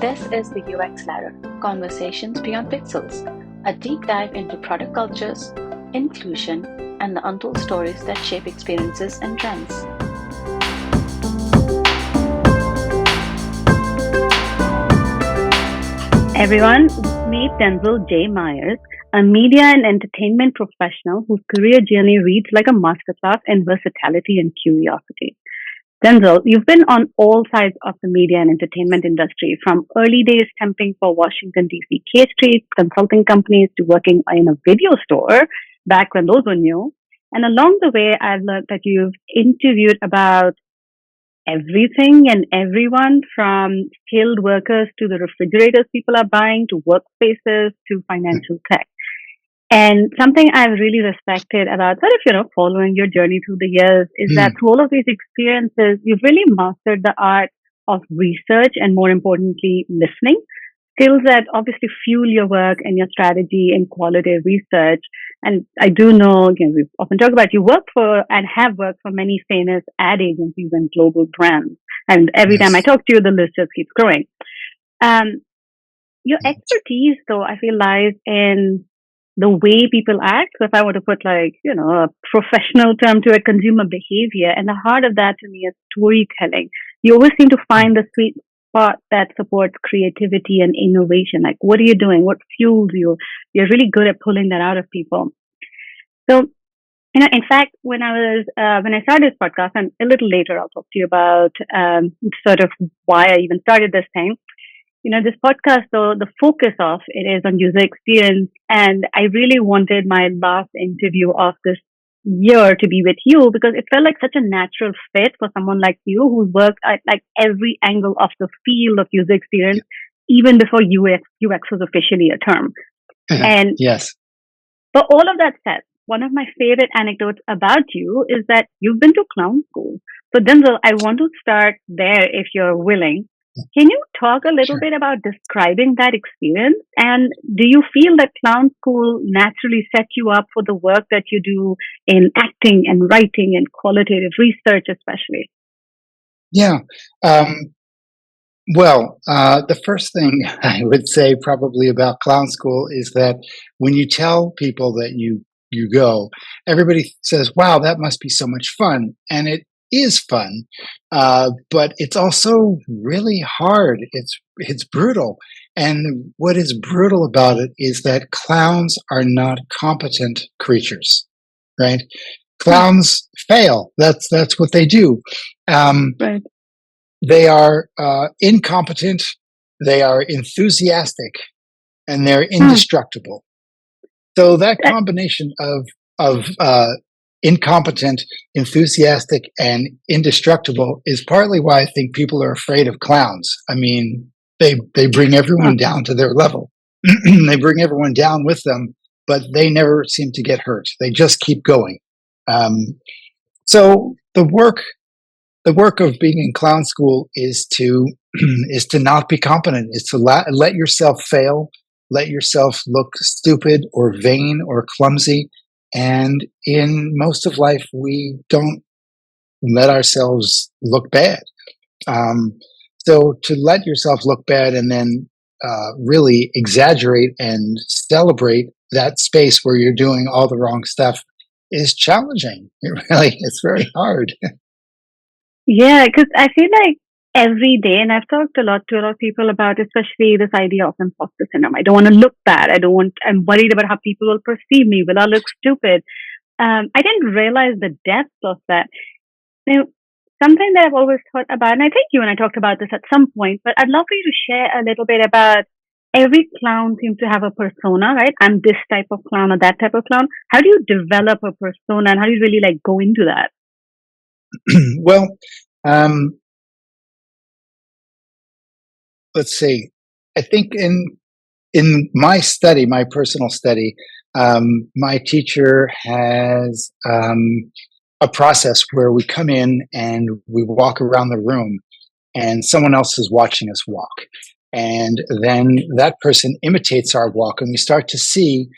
This is the UX Ladder, Conversations Beyond Pixels, a deep dive into product cultures, inclusion, and the untold stories that shape experiences and trends. Everyone, meet Denzil J Meyers, a media and entertainment professional whose career journey reads like a masterclass in versatility and curiosity. Denzil, you've been on all sides of the media and entertainment industry, from early days temping for Washington, D.C. K Street consulting companies to working in a video store back when those were new. And along the way, I've learned that you've interviewed about everything and everyone from skilled workers to the refrigerators people are buying to workspaces to financial tech. And something I've really respected about following your journey through the years is that through all of these experiences, you've really mastered the art of research and more importantly, listening. Skills that obviously fuel your work and your strategy in qualitative research. And I do know, we've often talked about you work for and have worked for many famous ad agencies and global brands. And every time I talk to you, the list just keeps growing. Your expertise, though, I feel lies in the way people act. So if I were to put a professional term to it, consumer behavior, and the heart of that to me is storytelling. You always seem to find the sweet spot that supports creativity and innovation. Like, what are you doing? What fuels you? You're really good at pulling that out of people. So, in fact, when I started this podcast, and a little later I'll talk to you about sort of why I even started this thing. This podcast, though, the focus of it is on user experience. And I really wanted my last interview of this year to be with you because it felt like such a natural fit for someone like you who's worked at every angle of the field of user experience, even before UX was officially a term. And yes. But all of that said, one of my favorite anecdotes about you is that you've been to clown school. So Denzil, I want to start there if you're willing. Can you talk a little bit about describing that experience? And do you feel that clown school naturally set you up for the work that you do in acting and writing and qualitative research, especially? Yeah. The first thing I would say probably about clown school is that when you tell people that you go, everybody says, wow, that must be so much fun. And it is fun, but it's also really hard. It's brutal. And what is brutal about it is that clowns are not competent creatures, right? Clowns fail. That's what they do. Right. They are incompetent. They are enthusiastic, and they're indestructible. So that combination of incompetent, enthusiastic, and indestructible is partly why I think people are afraid of clowns. I mean, they bring everyone down to their level. They bring everyone down with them, but they never seem to get hurt. They just keep going. So the work of being in clown school is to not be competent, is to let yourself fail, let yourself look stupid or vain or clumsy. And in most of life, we don't let ourselves look bad. So to let yourself look bad and then really exaggerate and celebrate that space where you're doing all the wrong stuff is challenging. It's very hard. Yeah, because I feel like every day, and I've talked to a lot of people about, especially this idea of imposter syndrome. I don't want to look bad. I'm worried about how people will perceive me. Will I look stupid? I didn't realize the depth of that. Something that I've always thought about, and I think you and I talked about this at some point, but I'd love for you to share a little bit about every clown seems to have a persona, right? I'm this type of clown or that type of clown. How do you develop a persona and how do you really go into that? Well, let's see. I think in my study, my personal study, my teacher has a process where we come in and we walk around the room and someone else is watching us walk. And then that person imitates our walk and we start to see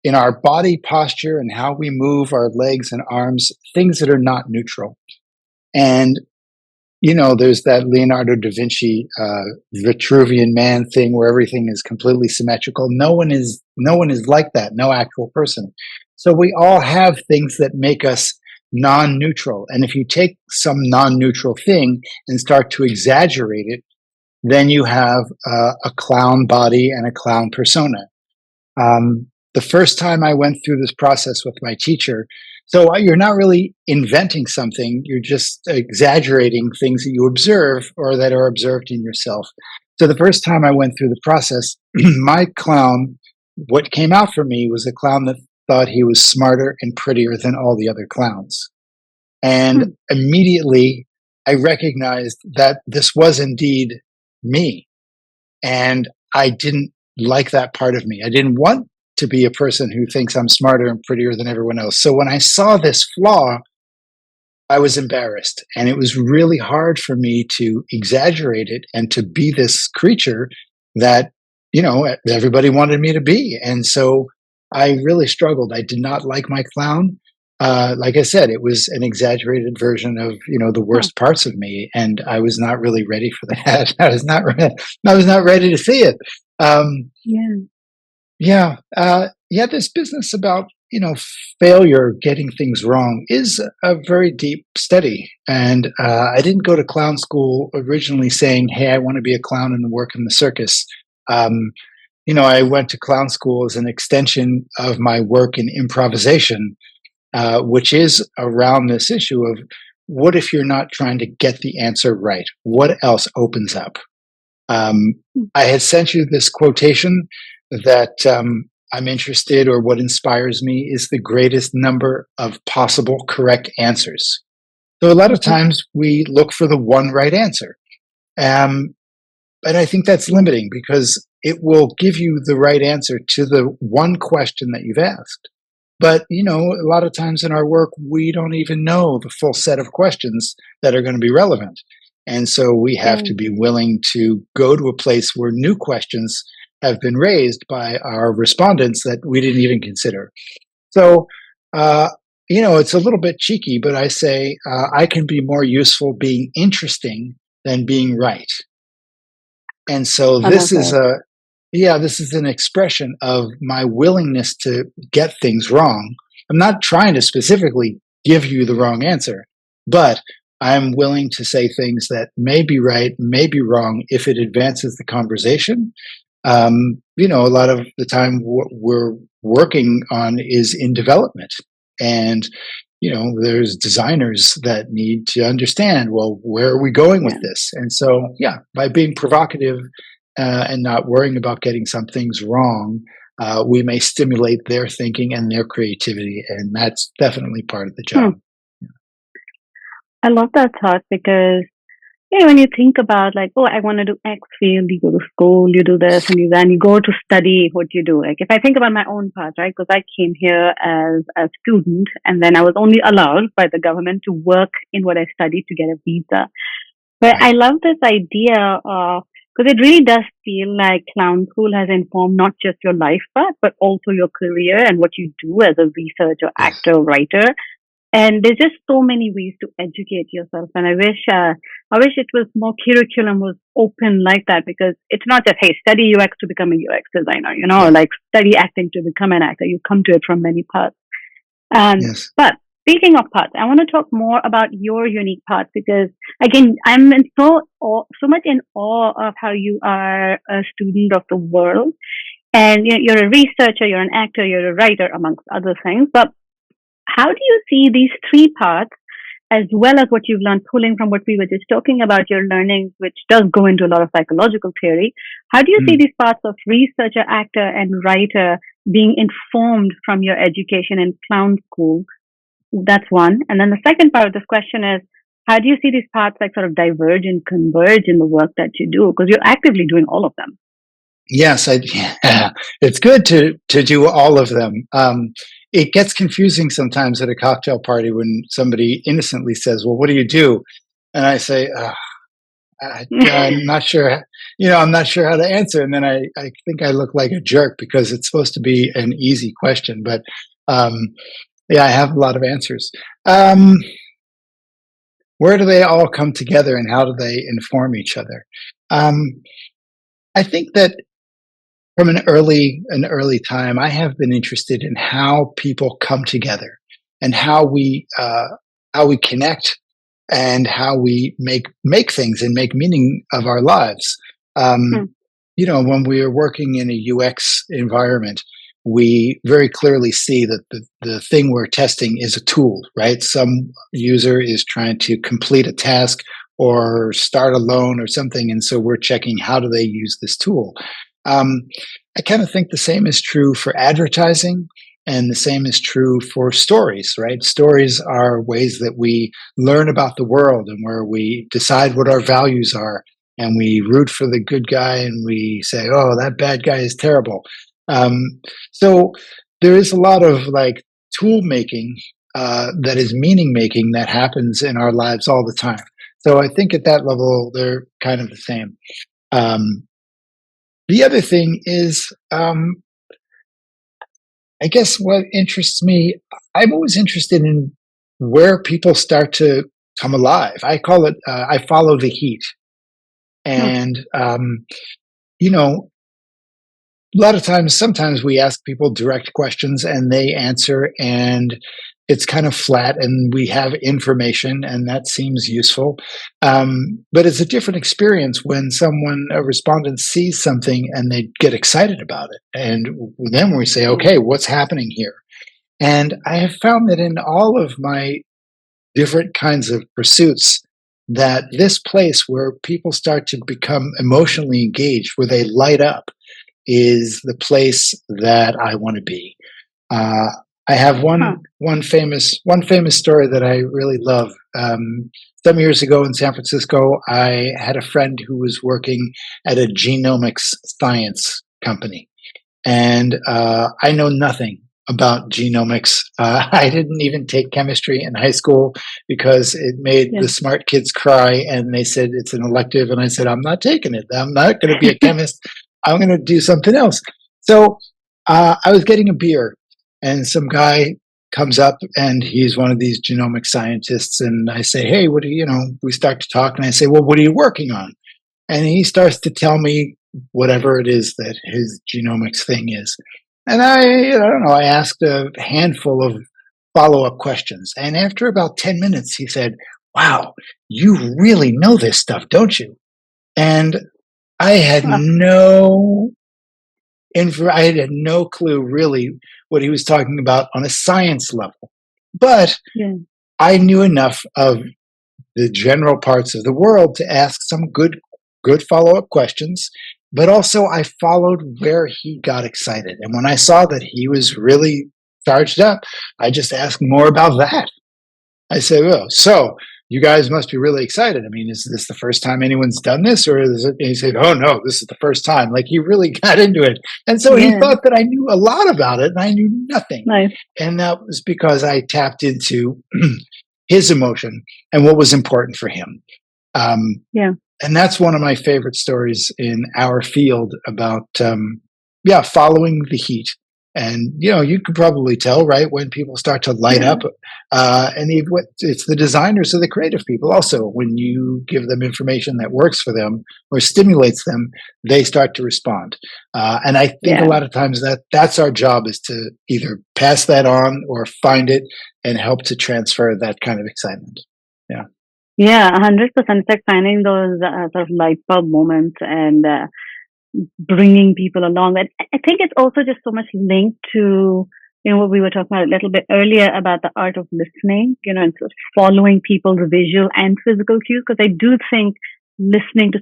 in our body posture and how we move our legs and arms, things that are not neutral. And there's that Leonardo da Vinci Vitruvian Man thing where everything is completely symmetrical. No one is like that. No actual person. So we all have things that make us non-neutral. And if you take some non-neutral thing and start to exaggerate it, then you have a clown body and a clown persona. The first time I went through this process with my teacher, so you're not really inventing something, you're just exaggerating things that you observe or that are observed in yourself. So the first time I went through the process, my clown, what came out for me was a clown that thought he was smarter and prettier than all the other clowns. And Hmm. immediately I recognized that this was indeed me. And I didn't like that part of me. I didn't want to be a person who thinks I'm smarter and prettier than everyone else. So when I saw this flaw, I was embarrassed. And it was really hard for me to exaggerate it and to be this creature that, everybody wanted me to be. And so I really struggled. I did not like my clown. Like I said, it was an exaggerated version of, the Huh. worst parts of me. And I was not really ready for that. I was not ready to see it. Yeah. Yeah, yeah. This business about failure, getting things wrong, is a very deep study. And I didn't go to clown school originally saying, "Hey, I want to be a clown and work in the circus." Um, I went to clown school as an extension of my work in improvisation, which is around this issue of what if you're not trying to get the answer right? What else opens up? Um, Hmm. I had sent you this quotation that I'm interested, or what inspires me is the greatest number of possible correct answers. So a lot of Okay. times we look for the one right answer. Um, but I think that's limiting because it will give you the right answer to the one question that you've asked. But, a lot of times in our work, we don't even know the full set of questions that are going to be relevant. And so we have to Right. be willing to go to a place where new questions have been raised by our respondents that we didn't even consider. So, uh, it's a little bit cheeky, but I say I can be more useful being interesting than being right. And so I love that. this is an expression of my willingness to get things wrong. I'm not trying to specifically give you the wrong answer, but I'm willing to say things that may be right, may be wrong if it advances the conversation. A lot of the time what we're working on is in development. And there's designers that need to understand, well, where are we going with Yeah. this? And so, yeah, by being provocative and not worrying about getting some things wrong, we may stimulate their thinking and their creativity. And that's definitely part of the Hmm. job. I love that thought because when you think about like, oh, I want to do X field, you go to school, you do this, and you go to study what you do. Like if I think about my own path, right? Because I came here as a student, and then I was only allowed by the government to work in what I studied to get a visa. But Right. I love this idea of because it really does feel like clown school has informed not just your life path, but also your career and what you do as a researcher, Yes. actor, writer. And there's just so many ways to educate yourself. And I wish it was more curriculum was open like that because it's not just, hey, study UX to become a UX designer, or Yes. like study acting to become an actor. You come to it from many parts. Yes. But speaking of paths, I want to talk more about your unique path because again, so much in awe of how you are a student of the world. And you're a researcher, you're an actor, you're a writer, amongst other things. But how do you see these three parts, as well as what you've learned, pulling from what we were just talking about, your learnings, which does go into a lot of psychological theory? How do you see Mm. these parts of researcher, actor, and writer being informed from your education in clown school? That's one. And then the second part of this question is, how do you see these parts like sort of diverge and converge in the work that you do? Because you're actively doing all of them. Yes, yeah, it's good to do all of them. It gets confusing sometimes at a cocktail party when somebody innocently says, "Well, what do you do?" And I say, "I'm not sure. I'm not sure how to answer." And then I think I look like a jerk because it's supposed to be an easy question, but um, yeah, I have a lot of answers. Um, Where do they all come together, and how do they inform each other? Um, I think that from an early time, I have been interested in how people come together and how we connect and how we make things and make meaning of our lives. Hmm. Um, when we are working in a UX environment, we very clearly see that the thing we're testing is a tool, right? Some user is trying to complete a task or start a loan or something, and so we're checking how do they use this tool. Um, I kind of think the same is true for advertising, and the same is true for stories, right? Stories are ways that we learn about the world and where we decide what our values are, and we root for the good guy and we say, oh, that bad guy is terrible. Um, so there is a lot of like tool making that is meaning making that happens in our lives all the time. So I think at that level, they're kind of the same. Um, the other thing is, I guess what interests me, I'm always interested in where people start to come alive. I call it, I follow the heat. Hmm. And, you know, a lot of times, sometimes we ask people direct questions and they answer, and it's kind of flat, and we have information, and that seems useful. But it's a different experience when a respondent sees something and they get excited about it. And then we say, Yeah. okay, what's happening here? And I have found that in all of my different kinds of pursuits, that this place where people start to become emotionally engaged, where they light up, is the place that I want to be. Uh, I have Huh. one famous story that I really love. Some years ago in San Francisco, I had a friend who was working at a genomics science company, and I know nothing about genomics. I didn't even take chemistry in high school because it made Yeah. the smart kids cry, and they said it's an elective, and I said I'm not taking it. I'm not going to be a chemist. I'm going to do something else. So I was getting a beer, and some guy comes up, and he's one of these genomic scientists, and I say, hey, what do you know? We start to talk, and I say, well, what are you working on? And he starts to tell me whatever it is that his genomics thing is. And I don't know, I asked a handful of follow up questions. And after about 10 minutes, he said, wow, you really know this stuff, don't you? And I had Huh. I had no clue really what he was talking about on a science level. But Yeah. I knew enough of the general parts of the world to ask some good follow-up questions, but also I followed where he got excited, and when I saw that he was really charged up, I just asked more about that. I said, oh, so you guys must be really excited. I mean, is this the first time anyone's done this, or is it? And he said, oh no, this is the first time. Like, he really got into it, and so he Yeah. thought that I knew a lot about it and I knew nothing. Nice. And that was because I tapped into his emotion and what was important for him. Um, Yeah. and that's one of my favorite stories in our field about, yeah, following the heat. And you can probably tell, right, when people start to light Yeah. up. It's the designers or the creative people also. When you give them information that works for them or stimulates them, they start to respond. And I think a Yeah. lot of times that's our job, is to either pass that on or find it and help to transfer that kind of excitement. Yeah. Yeah. 100%. It's like finding those sort of light bulb moments and bringing people along. And I think it's also just so much linked to, what we were talking about a little bit earlier about the art of listening, and sort of following people's visual and physical cues. Because I do think listening to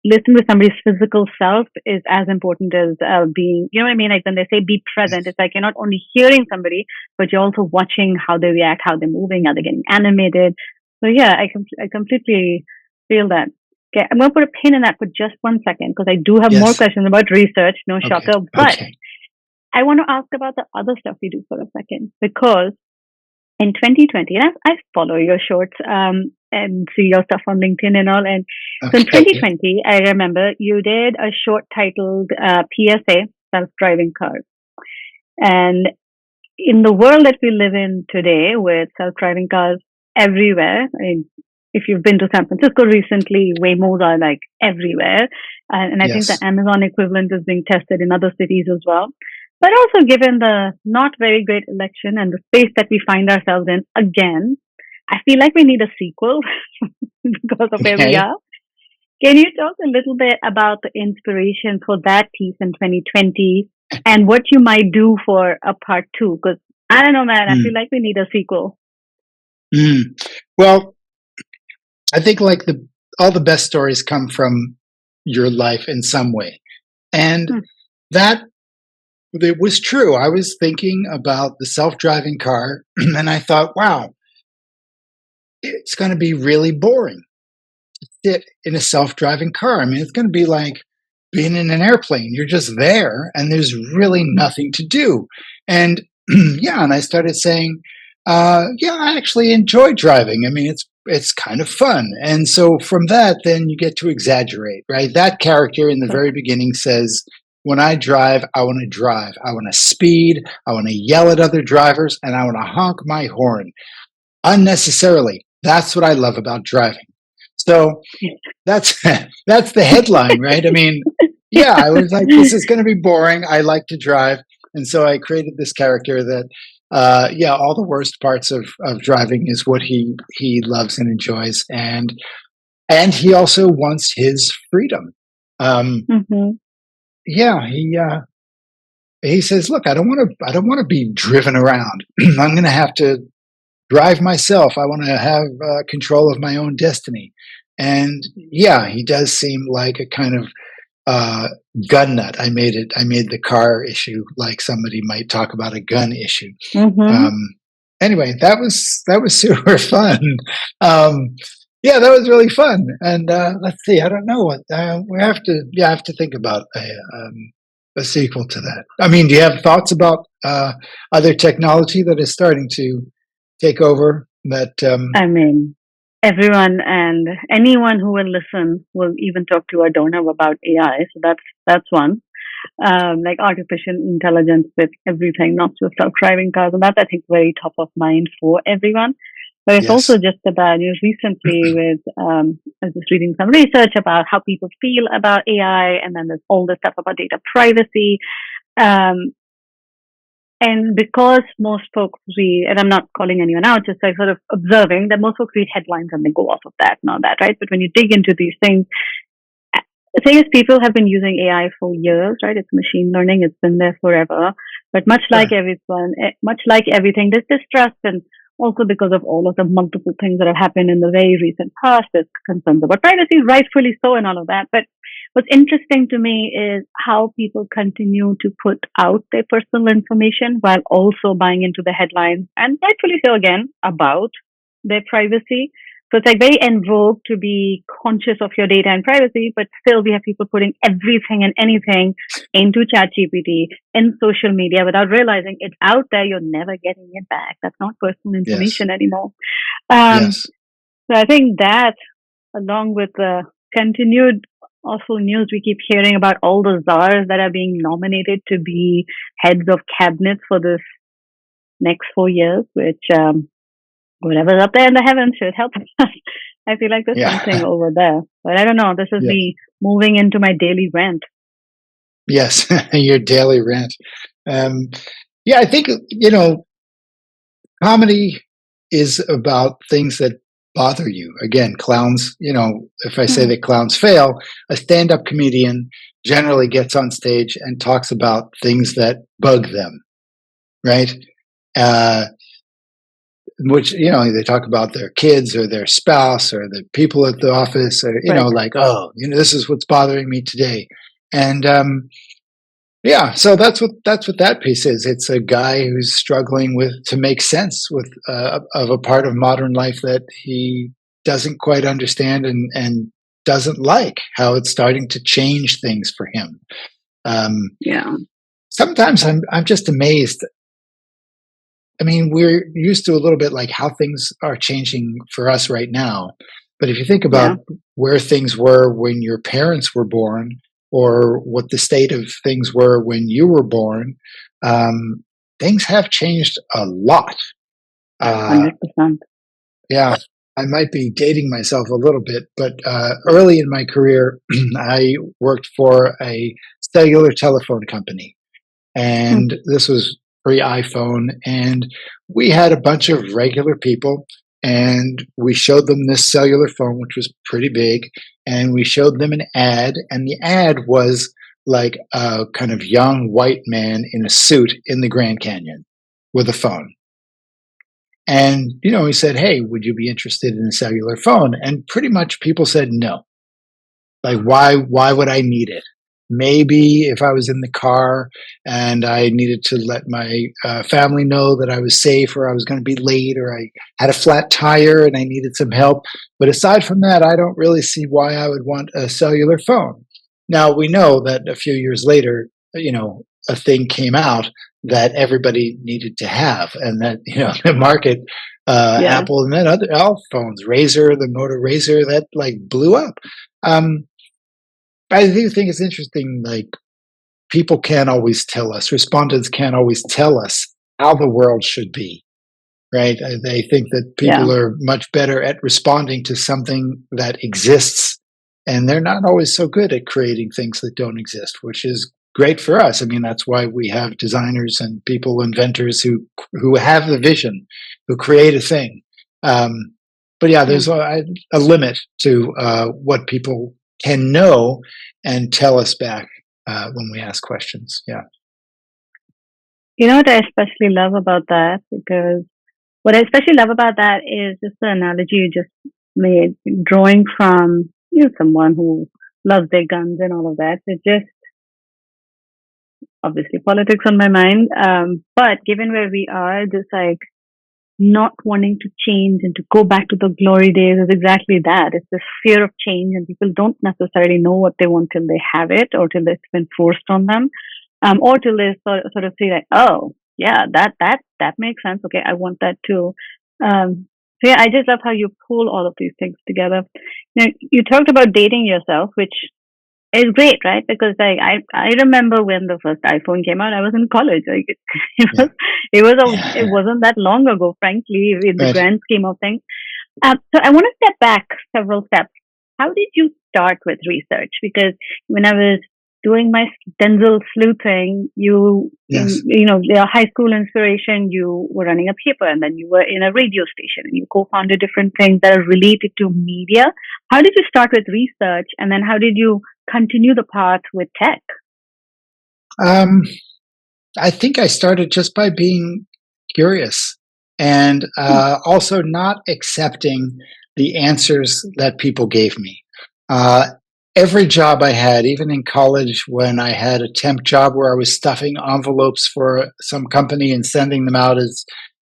listening to somebody's physical self is as important as being, you know what I mean? Like when they say be present, it's like you're not only hearing somebody, but you're also watching how they react, how they're moving, how they're getting animated. So yeah, I completely feel that. Okay, I'm going to put a pin in that for just 1 second because I do have more Yes. questions about research, no Okay. shocker. But Okay. I want to ask about the other stuff we do for a second because in 2020, and I follow your shorts and see your stuff on LinkedIn and all. And so in Okay. 2020, I remember you did a short titled PSA, self-driving cars. And in the world that we live in today with self-driving cars everywhere. I mean, if you've been to San Francisco recently, Waymos are like everywhere. And I think the Yes. Amazon equivalent is being tested in other cities as well. But also, given the not very great election and the space that we find ourselves in again, I feel like we need a sequel because of where we Okay. are. Can you talk a little bit about the inspiration for that piece in 2020 and what you might do for a part two? Because I don't know, man, I feel Mm, like we need a sequel. mm. Well, I think like all the best stories come from your life in some way. And Hmm. that it was true. I was thinking about the self-driving car and I thought, wow, it's going to be really boring to sit in a self-driving car. I mean, it's going to be like being in an airplane. You're just there and there's really nothing to do. And yeah, and I started saying, yeah, I actually enjoy driving. I mean, it's kind of fun. And so from that, then you get to exaggerate, right? That character in the very beginning says, when I drive, I want to drive. I want to speed. I want to yell at other drivers and I want to honk my horn unnecessarily. That's what I love about driving. So that's that's the headline, right? I mean, yeah, I was like, this is going to be boring. I like to drive, and so I created this character that, yeah, all the worst parts of driving is what he loves and enjoys, and he also wants his freedom. Mm-hmm. Yeah, he says, look, I don't want to be driven around. I'm going to have to drive myself. I want to have control of my own destiny. And yeah, he does seem like a kind of uh, gun nut. I made it. I made the car issue like somebody might talk about a gun issue. Mm-hmm. Um, anyway, that was super fun. Um, yeah, that was really fun. And let's see. I don't know what we have to. Yeah, I have to think about a sequel to that. I mean, do you have thoughts about other technology that is starting to take over? That I mean, everyone and anyone who will listen will even talk to a donor about AI. So that's one. Like artificial intelligence with everything, not just self-driving cars, and that's I think very top of mind for everyone. But it's also yes, just about recently with I was just reading some research about how people feel about AI, and then there's all the stuff about data privacy. Um, and because most folks read, and I'm not calling anyone out, just like sort of observing that most folks read headlines and they go off of that and all that, right? But when you dig into these things, the thing is, people have been using AI for years, right? It's machine learning; it's been there forever. But much like sure, everyone, much like everything, there's distrust, and also because of all of the multiple things that have happened in the very recent past, there's concerns about privacy, rightfully so, and all of that. But what's interesting to me is how people continue to put out their personal information while also buying into the headlines, and rightfully so again, about their privacy. So it's like very en vogue to be conscious of your data and privacy, but still we have people putting everything and anything into ChatGPT, in social media without realizing it's out there. You're never getting it back. That's not personal yes, information anymore. Um, yes, so I think that, along with the continued awful news we keep hearing about all the czars that are being nominated to be heads of cabinets for this next 4 years, which whatever's up there in the heavens should help us. I feel like there's something yeah, over there. But I don't know. This is yes, me moving into my daily rant. yes. Your daily rant. Um, yeah, I think comedy is about things that bother you. Again, clowns. If I say Hmm. that clowns fail, a stand-up comedian generally gets on stage and talks about things that bug them, right? Uh, which they talk about their kids or their spouse or the people at the office, or Right. like, oh, this is what's bothering me today. And yeah, so that's what that piece is. It's a guy who's struggling with to make sense with of a part of modern life that he doesn't quite understand, and doesn't like how it's starting to change things for him. um, Yeah. Sometimes I'm just amazed. I mean, we're used to a little bit like how things are changing for us right now. But if you think Yeah. about where things were when your parents were born, or what the state of things were when you were born, um, things have changed a lot. Uh, 100%. Yeah, I might be dating myself a little bit, but early in my career, I worked for a cellular telephone company, Hmm. and this was pre iPhone, and we had a bunch of regular people, and we showed them this cellular phone, which was pretty big, and we showed them an ad, and the ad was like a kind of young white man in a suit in the Grand Canyon with a phone. And, he said, "Hey, would you be interested in a cellular phone?" And pretty much people said no. Like, why would I need it? Maybe if I was in the car and I needed to let my family know that I was safe or I was going to be late or I had a flat tire and I needed some help. But aside from that, I don't really see why I would want a cellular phone. Now, we know that a few years later, a thing came out that everybody needed to have, and that, the market, Yes. Apple, and then other all phones, Razor, the Moto Razor, that like blew up. Um, I do think it's interesting. Like, people can't always tell us, respondents can't always tell us how the world should be, right? They think that Yeah. people are much better at responding to something that exists, and they're not always so good at creating things that don't exist, which is great for us. I mean, that's why we have designers and people, inventors who have the vision, who create a thing. Um, but yeah, Yeah. there's a limit to what people can know and tell us back when we ask questions. Yeah. You know what I especially love about that? Because what I especially love about that is just the analogy you just made, drawing from someone who loves their guns and all of that. It just obviously politics on my mind. But given where we are, just like not wanting to change and to go back to the glory days is exactly that. It's this fear of change, and people don't necessarily know what they want till they have it or till it's been forced on them, or till they sort of say like, oh, yeah, that makes sense. Okay, I want that too. So yeah, I just love how you pull all of these things together. Now, you talked about dating yourself, which is great, right? Because like I remember when the first iPhone came out, I was in college. Like it Yeah. was it Yeah. wasn't that long ago, frankly, in the Right. grand scheme of things. So I want to step back several steps. How did you start with research? Because when I was doing my Denzil sleuthing, Yes. your high school inspiration, you were running a paper and then you were in a radio station and you co-founded different things that are related to media. How did you start with research and then how did you continue the path with tech? Um, I think I started just by being curious and Hmm. also not accepting the answers that people gave me. Uh, every job I had, even in college, when I had a temp job where I was stuffing envelopes for some company and sending them out as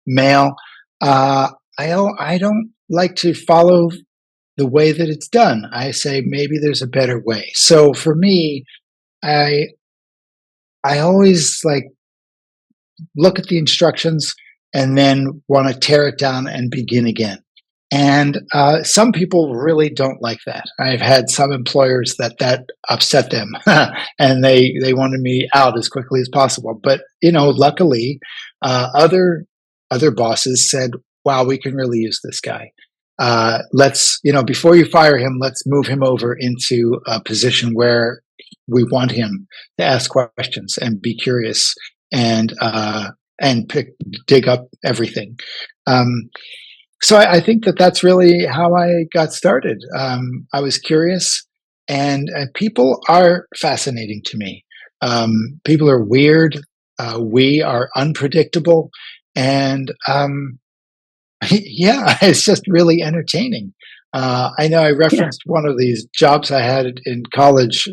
mail, uh, I don't like to follow the way that it's done. I say maybe there's a better way. So for me, I I always like look at the instructions and then want to tear it down and begin again. And some people really don't like that. I've had some employers that upset them, and they wanted me out as quickly as possible. But luckily, other bosses said, "Wow, we can really use this guy. Let's before you fire him, let's move him over into a position where we want him to ask questions and be curious and dig up everything." Um, so I think that's really how I got started. I was curious, and people are fascinating to me. People are weird. We are unpredictable, and yeah, it's just really entertaining. I know I Yeah. referenced one of these jobs I had in college.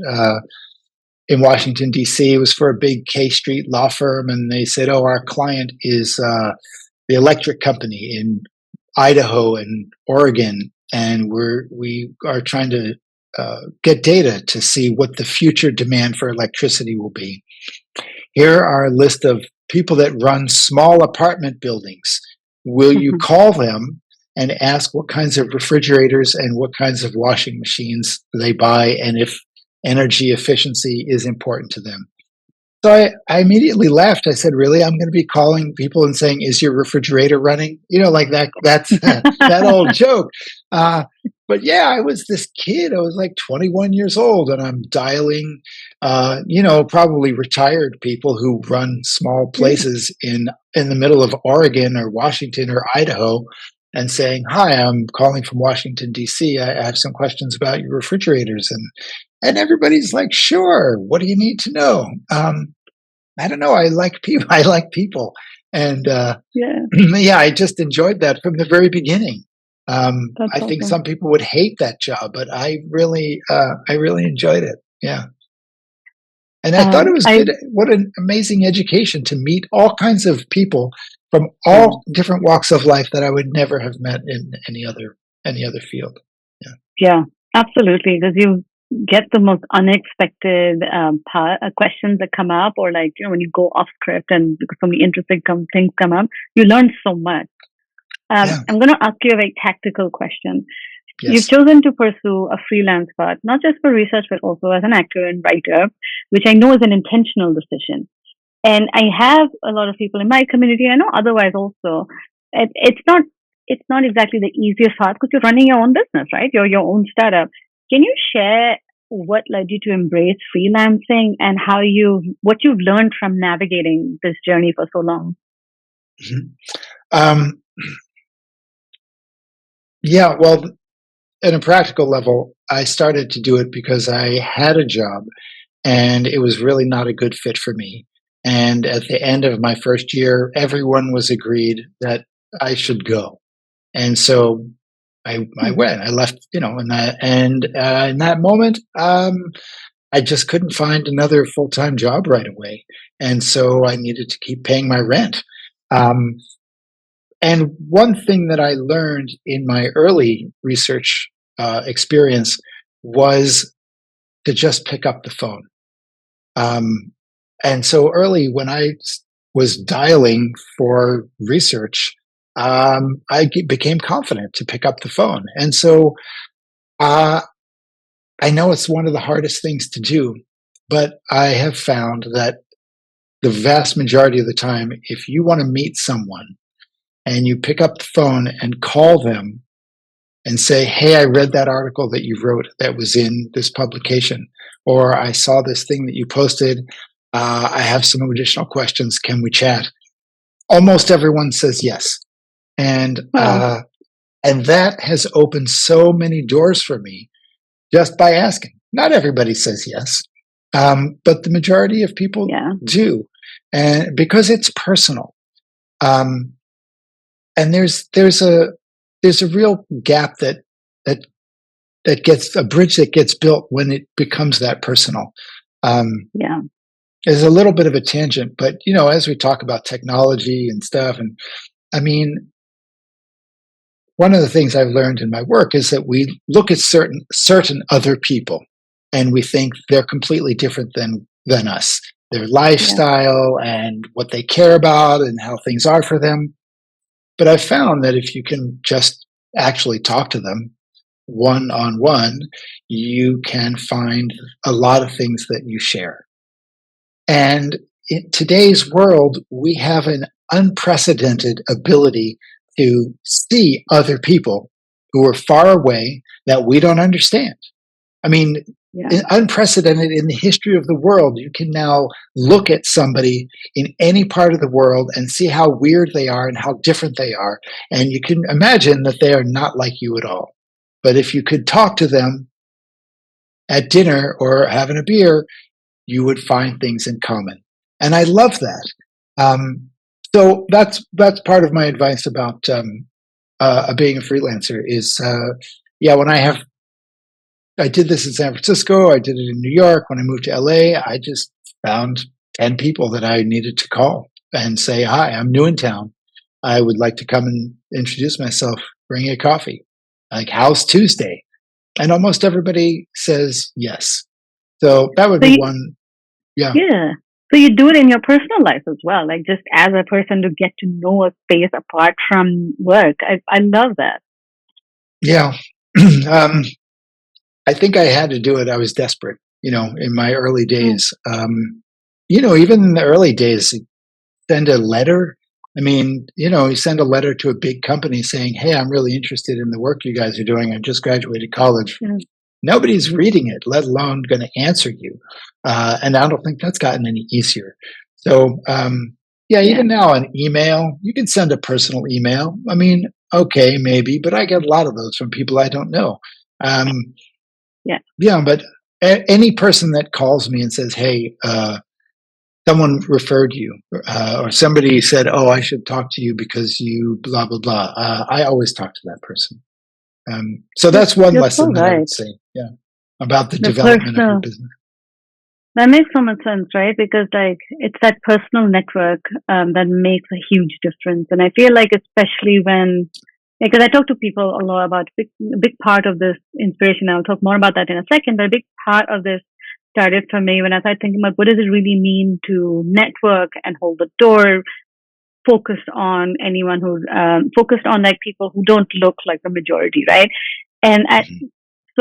In Washington D.C. It was for a big K Street law firm, and they said, "Oh, our client is the electric company in Idaho and Oregon, and we are trying to get data to see what the future demand for electricity will be. Here are a list of people that run small apartment buildings. Will you Mhm. call them and ask what kinds of refrigerators and what kinds of washing machines they buy, and if energy efficiency is important to them?" So I immediately laughed. I said, "Really? I'm going to be calling people and saying, 'Is your refrigerator running?'" Like that. That's that old joke. Uh, but yeah, I was this kid. I was like 21 years old, and I'm dialing, probably retired people who run small Yeah, places in the middle of Oregon or Washington or Idaho, and saying, "Hi, I'm calling from Washington D.C. I have some questions about your refrigerators." And everybody's like, "Sure. What do you need to know?" I don't know. I like people. I like people, and yeah, yeah, I just enjoyed that from the very beginning. that's I think awesome. some people would hate that job, but I really enjoyed it. Yeah, and I thought it was I good. What an amazing education to meet all kinds of people from yeah, all different walks of life that I would never have met in any other field. Yeah, yeah, absolutely. Because you get the most unexpected questions that come up, or like when you go off script and because so many interesting things come up, you learn so much. yeah, I'm going to ask you a very tactical question. You've yes, chosen to pursue a freelance path, not just for research, but also as an actor and writer, which I know is an intentional decision. And I have a lot of people in my community, I know otherwise also. It's not exactly the easiest path because you're running your own business, right? You're your own startup. Can you share what led you to embrace freelancing and what you've learned from navigating this journey for so long? mhm. Um, yeah. Well, at a practical level, I started to do it because I had a job and it was really not a good fit for me. And at the end of my first year, everyone was agreed that I should go. And so I Hmm. went. I left, in that moment, I just couldn't find another full time job right away, and so I needed to keep paying my rent. Um, and one thing that I learned in my early research experience was to just pick up the phone. Um, and so early when was dialing for research, became confident to pick up the phone. And so uh, I know it's one of the hardest things to do, but I have found that the vast majority of the time, if you want to meet someone and you pick up the phone and call them and say, "Hey, I read that article that you wrote that was in this publication," or "I saw this thing that you posted. I have some additional questions. Can we chat?" Almost everyone says yes, and Well, uh, and that has opened so many doors for me just by asking. Not everybody says yes, but the majority of people yeah, do, and because it's personal. Um, and there's a real gap that that gets a bridge that gets built when it becomes that personal. Um, yeah, is a little bit of a tangent, but as we talk about technology and stuff, and I mean, one of the things I've learned in my work is that we look at certain other people, and we think they're completely different than us, their yeah, lifestyle and what they care about and how things are for them. But I've found that if you can just actually talk to them one on one, you can find a lot of things that you share. And in today's world, we have an unprecedented ability to see other people who are far away that we don't understand. I mean, yeah, unprecedented in the history of the world. You can now look at somebody in any part of the world and see how weird they are and how different they are. And you can imagine that they are not like you at all. But if you could talk to them at dinner or having a beer, you would find things in common. And I love that. Um, so that's part of my advice about being a freelancer is, yeah, I did this in San Francisco. I did it in New York. When I moved to LA, I just found 10 people that I needed to call and say, "Hi, I'm new in town. I would like to come and introduce myself, bring you a coffee. Like, how's Tuesday?" And almost everybody says yes. So that would so be you, one. Yeah. yeah. So you do it in your personal life as well, like just as a person to get to know a space apart from work. I love that. Yeah. um, I think I had to do it. I was desperate, in my early Mm, days. even in the early days, send a letter. I mean, you send a letter to a big company saying, "Hey, I'm really interested in the work you guys are doing. I just graduated college." Yeah. Nobody's reading it, let alone going to answer you. And I don't think that's gotten any easier. So, yeah, Yeah. even now, an email, you can send a personal email. I mean, okay, maybe, but I get a lot of those from people I don't know. Um, Yeah. yeah, but any person that calls me and says, "Hey, someone referred you," or somebody said, "Oh, I should talk to you because you blah blah blah," I always talk to that person. So You're, that's one you're so lesson that I right. would say, yeah, about the The development of your personal, business. that makes so much sense, right? Because like it's that personal network that makes a huge difference. And I feel like especially when, because I talk to people a lot about big part of this inspiration. I'll talk more about that in a second. But a big part of this started for me when I started thinking about what does it really mean to network and hold the door, focused on anyone who focused on like people who don't look like the majority, right? And Mhm.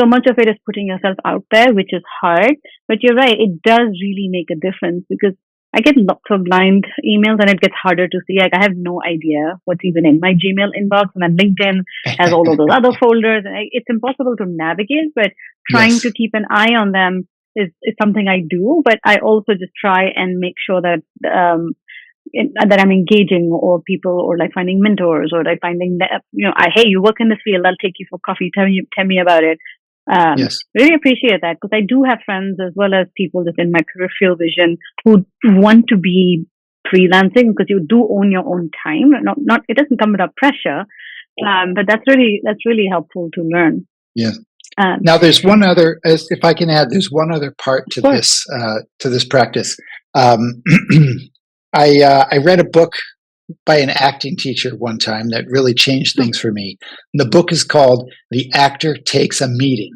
so much of it is putting yourself out there, which is hard. But you're right, it does really make a difference because I get lots of blind emails and it gets harder to see. Like I have no idea what's even in my Gmail inbox, and then LinkedIn has all of those other folders, and it's impossible to navigate. But trying to Yes. keep an eye on them is something I do. But I also just try and make sure that that I'm engaging or people or like finding mentors or like finding that, hey, you work in this field, I'll take you for coffee. Tell me about it. Yes. Really appreciate that because I do have friends as well as people within my career field vision who want to be freelancing because you do own your own time. Not it doesn't come without pressure, but that's really helpful to learn. Yes. Um, Now, there's one other, if I can add, there's one other part of course. to this practice. Um, I read a book by an acting teacher one time that really changed Hmm, things for me. And the book is called "The Actor Takes a Meeting,"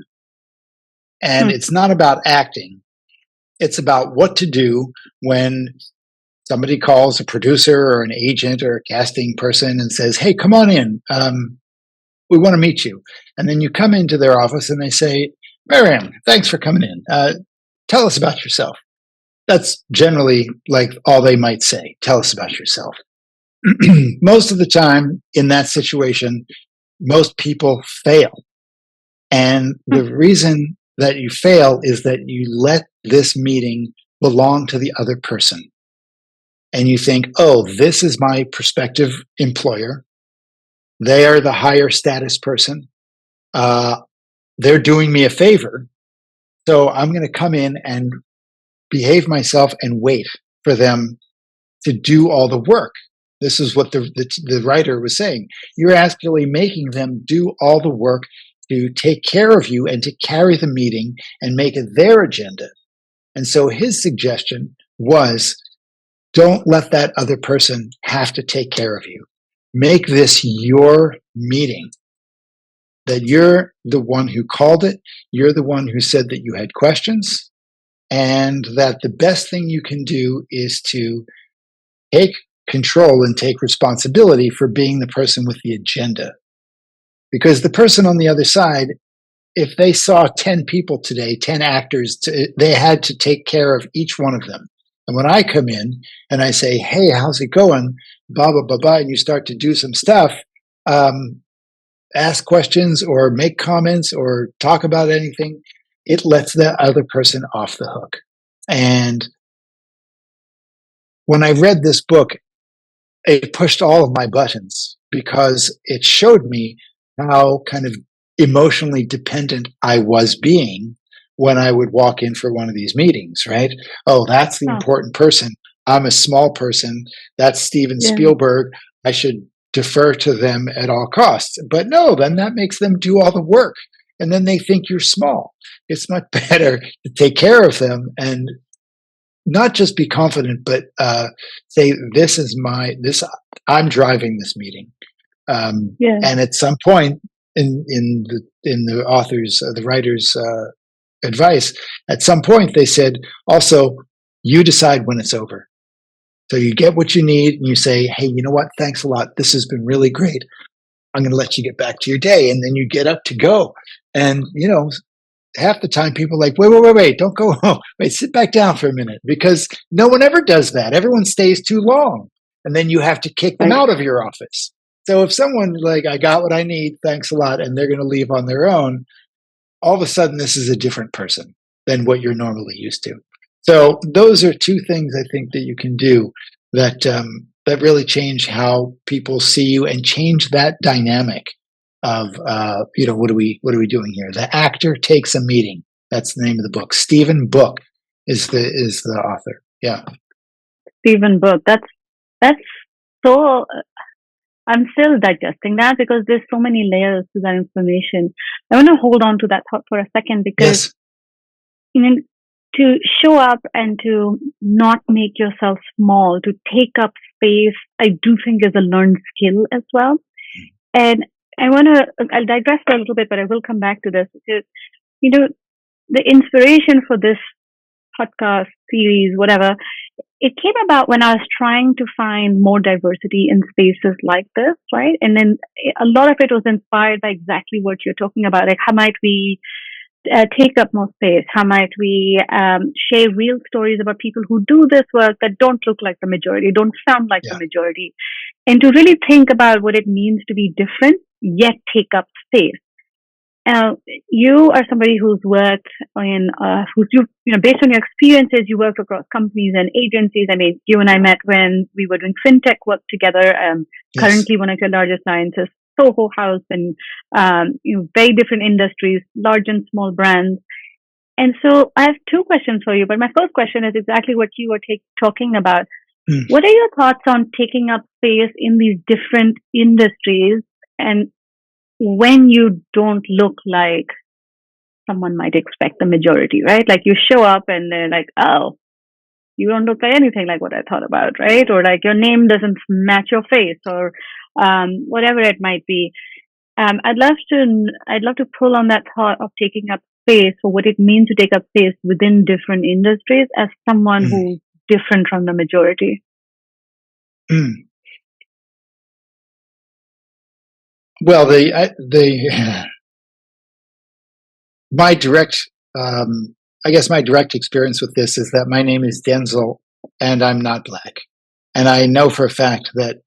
and hmm, it's not about acting. It's about what to do when somebody calls a producer or an agent or a casting person and says, "Hey, come on in. We want to meet you." And then you come into their office and they say, "Miriam, thanks for coming in. Tell us about yourself." That's generally like all they might say. "Tell us about yourself." Most of the time in that situation, most people fail. And hmm, the reason that you fail is that you let this meeting belong to the other person. And you think, "Oh, this is my prospective employer. They are the higher status person. Uh, they're doing me a favor. So I'm going to come in and behave myself and wait for them to do all the work." This is what the writer was saying. You're actually making them do all the work to take care of you and to carry the meeting and make it their agenda. And so his suggestion was, don't let that other person have to take care of you. Make this your meeting, that you're the one who called it, you're the one who said that you had questions, and that the best thing you can do is to take control and take responsibility for being the person with the agenda. Because the person on the other side, if they saw 10 people today, 10 actors, they had to take care of each one of them. And when I come in and I say, "Hey, how's it going?" Blah, blah, blah, blah, and you start to do some stuff, um, ask questions or make comments or talk about anything, it lets the other person off the hook. And when I read this book, it pushed all of my buttons because it showed me how kind of emotionally dependent I was being when I would walk in for one of these meetings, right? Oh, that's the huh, important person. I'm a small person. That's Steven yeah. Spielberg. I should defer to them at all costs. But no, then that makes them do all the work. And then they think you're small. It's much better to take care of them and not just be confident, but say, "This is this. I'm driving this meeting." Yeah. And at some point in the author's the writer's advice, at some point they said, "Also, you decide when it's over." So you get what you need, and you say, "Hey, you know what? Thanks a lot. This has been really great. I'm going to let you get back to your day," and then you get up to go. And half the time people are like, wait, don't go home. Wait, sit back down for a minute, because no one ever does that. Everyone stays too long, and then you have to kick them Right. out of your office. So if someone like, I got what I need, thanks a lot, and they're going to leave on their own, all of a sudden this is a different person than what you're normally used to. So those are two things I think that you can do that that really change how people see you and change that dynamic of what are we doing here? The actor takes a meeting. That's the name of the book. Stephen Book is the author. Yeah. Stephen Book. That's so. I'm still digesting that because there's so many layers to that information. I want to hold on to that thought for a second because Yes. you know, to show up and to not make yourself small, to take up space, I do think is a learned skill as well. And I'll digress for a little bit, but I will come back to this because, you know, the inspiration for this podcast series, whatever, it came about when I was trying to find more diversity in spaces like this, right? And then a lot of it was inspired by exactly what you're talking about. Like, how might we take up more space? How might we share real stories about people who do this work that don't look like the majority, don't sound like the Yeah. majority, and to really think about what it means to be different yet take up space. You are somebody who's worked in, based on your experiences, you worked across companies and agencies. I mean, you and I met when we were doing fintech work together. Yes. Currently, one of your largest clients is Soho House, and very different industries, large and small brands. And so, I have two questions for you. But my first question is exactly what you were talking about. What are your thoughts on taking up space in these different industries, and when you don't look like someone might expect the majority, right? Like you show up and they're like, oh, you don't look like anything like what I thought about, right? Or like your name doesn't match your face, or whatever it might be. I'd love to pull on that thought of taking up space for what it means to take up space within different industries as someone who's different from the majority. Well, my direct, I guess my direct experience with this is that my name is Denzil and I'm not black. And I know for a fact that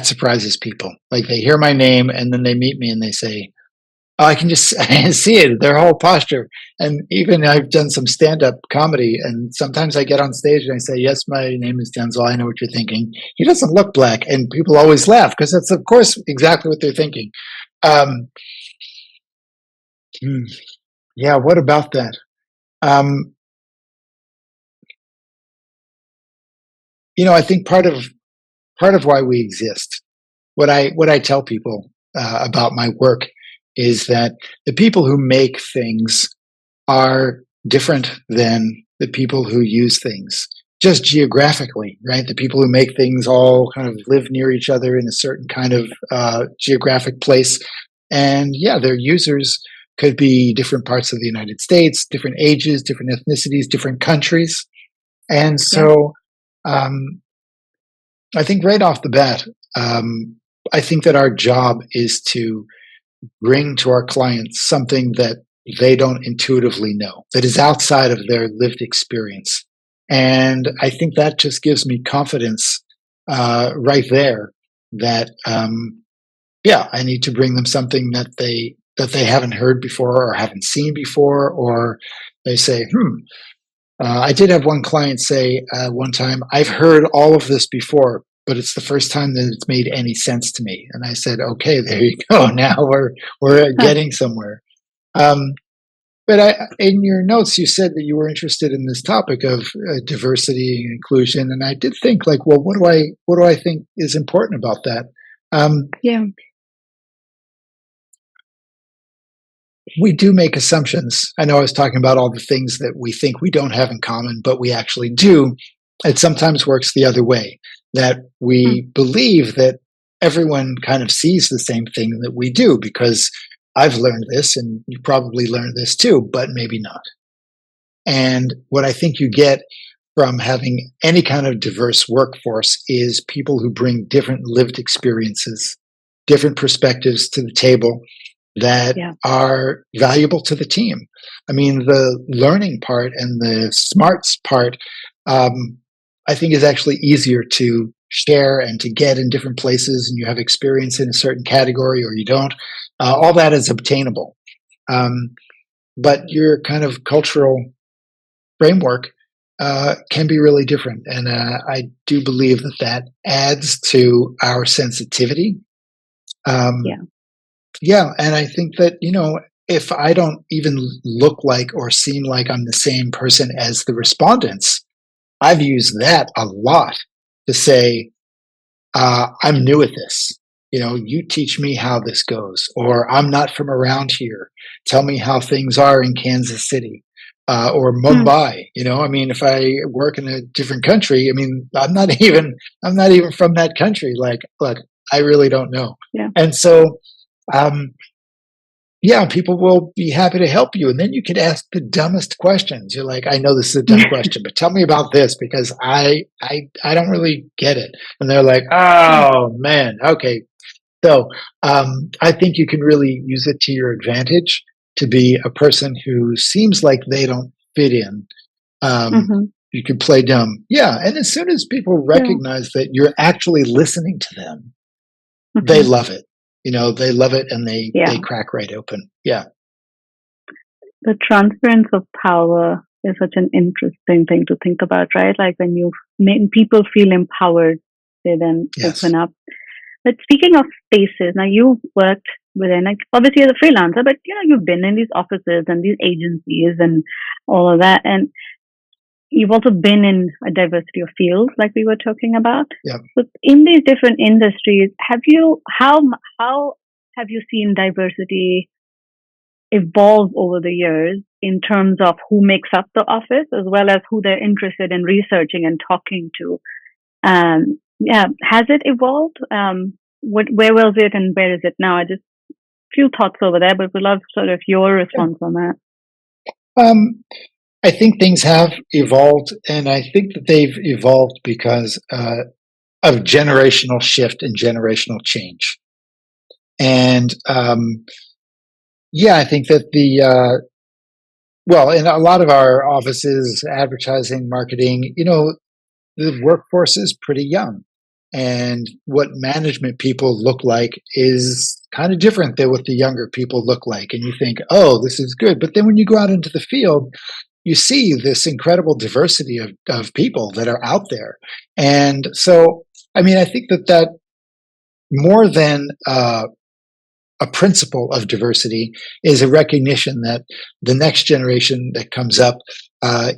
surprises people. Like they hear my name and then they meet me and they say, oh, I can just see it, their whole posture. And even I've done some stand-up comedy, and sometimes I get on stage and I say, yes, my name is Denzil. I know what you're thinking. He doesn't look black. And people always laugh because that's, of course, exactly what they're thinking. Yeah, what about that? I think part of why we exist, what I tell people about my work is that the people who make things are different than the people who use things, just geographically, right? The people who make things all kind of live near each other in a certain kind of geographic place. And yeah, their users could be different parts of the United States, different ages, different ethnicities, different countries. And so I think right off the bat, I think that our job is to bring to our clients something that they don't intuitively know, that is outside of their lived experience. And I think that just gives me confidence right there that, I need to bring them something that they haven't heard before or haven't seen before, or they say, I did have one client say one time, I've heard all of this before, but it's the first time that it's made any sense to me. And I said, okay, there you go. Now we're getting somewhere. But in your notes, you said that you were interested in this topic of diversity and inclusion, and I did think, like, well, what do I think is important about that? We do make assumptions. I know I was talking about all the things that we think we don't have in common, but we actually do. It sometimes works the other way, that we believe that everyone kind of sees the same thing that we do, because I've learned this and you probably learned this too, but maybe not. And what I think you get from having any kind of diverse workforce is people who bring different lived experiences, different perspectives to the table, that Yeah. are valuable to the team. I mean, the learning part and the smarts part, um, I think, is actually easier to share and to get in different places, and you have experience in a certain category or you don't. All that is obtainable. Um, but your kind of cultural framework can be really different. And I do believe that that adds to our sensitivity. Yeah. Um, yeah, and I think that, if I don't even look like or seem like I'm the same person as the respondents, I've used that a lot to say, I'm new at this. You teach me how this goes, or I'm not from around here. Tell me how things are in Kansas City or Hmm. Mumbai. I mean, if I work in a different country, I mean, I'm not even from that country. Like, look, I really don't know. Yeah. And so, um, yeah, people will be happy to help you. And then you can ask the dumbest questions. You're like, I know this is a dumb question, but tell me about this because I don't really get it. And they're like, Yeah. oh man, okay. So I think you can really use it to your advantage to be a person who seems like they don't fit in. Um, Hmm. you could play dumb. Yeah. And as soon as people Yeah. recognize that you're actually listening to them, they Hmm. love it. They love it and they Yeah. crack right open. Yeah. The transference of power is such an interesting thing to think about, right? Like when you make people feel empowered, they then Yes. open up. But speaking of spaces, now you've worked within, like, obviously as a freelancer, but you've been in these offices and these agencies and all of that, and you've also been in a diversity of fields, like we were talking about. Yeah. So in these different industries, how have you seen diversity evolve over the years in terms of who makes up the office as well as who they're interested in researching and talking to? Yeah, has it evolved? Where was it and where is it now? I just few thoughts over there, but we love sort of your Yeah. response on that. I think things have evolved, and I think that they've evolved because of generational shift and generational change. And yeah, I think that well, in a lot of our offices, advertising, marketing, the workforce is pretty young. And what management people look like is kind of different than what the younger people look like. And you think, oh, this is good. But then when you go out into the field, you see this incredible diversity of people that are out there. And so, I mean, I think that more than a principle of diversity is a recognition that the next generation that comes up